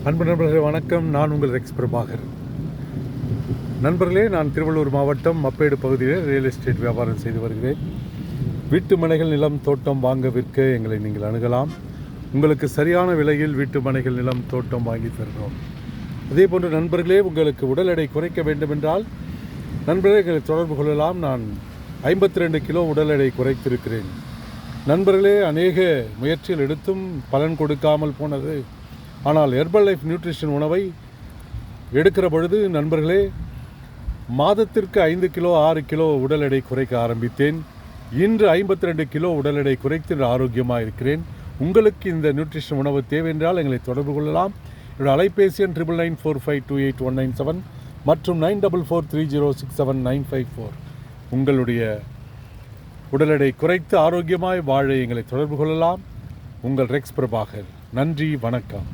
அன்பு நண்பர்களே வணக்கம். நான் உங்கள் ரெக்ஸ் பிரபாகர். நண்பர்களே, நான் திருவள்ளூர் மாவட்டம் மப்பேடு பகுதியில் ரியல் எஸ்டேட் வியாபாரம் செய்து வருகிறேன். வீட்டு மனைகள், நிலம், தோட்டம் வாங்க விற்க எங்களை நீங்கள் அணுகலாம். உங்களுக்கு சரியான விலையில் வீட்டு மனைகள், நிலம், தோட்டம் வாங்கி தருகிறோம். அதே போன்று நண்பர்களே, உங்களுக்கு உடல் எடை குறைக்க வேண்டுமென்றால் நண்பர்களே எங்களை தொடர்பு கொள்ளலாம். நான் 52 கிலோ உடல் எடை குறைத்திருக்கிறேன். நண்பர்களே, அநேக முயற்சிகள் எடுத்தும் பலன் கொடுக்காமல் போனது. ஆனால் ஹெர்பல் லைஃப் நியூட்ரிஷன் உணவை எடுக்கிற பொழுது நண்பர்களே, மாதத்திற்கு 5 கிலோ 6 கிலோ உடல் எடை குறைக்க ஆரம்பித்தேன். இன்று 52 கிலோ உடல் எடை குறைத்து ஆரோக்கியமாக இருக்கிறேன். உங்களுக்கு இந்த நியூட்ரிஷன் உணவு தேவை என்றால் எங்களை தொடர்பு கொள்ளலாம். என்னுடைய அலைபேசி எண் 9945281997 மற்றும் 9443067954. உங்களுடைய உடல் எடை குறைத்து ஆரோக்கியமாய் வாழ எங்களை தொடர்பு கொள்ளலாம். உங்கள் ரெக்ஸ் பிரபாகர். நன்றி, வணக்கம்.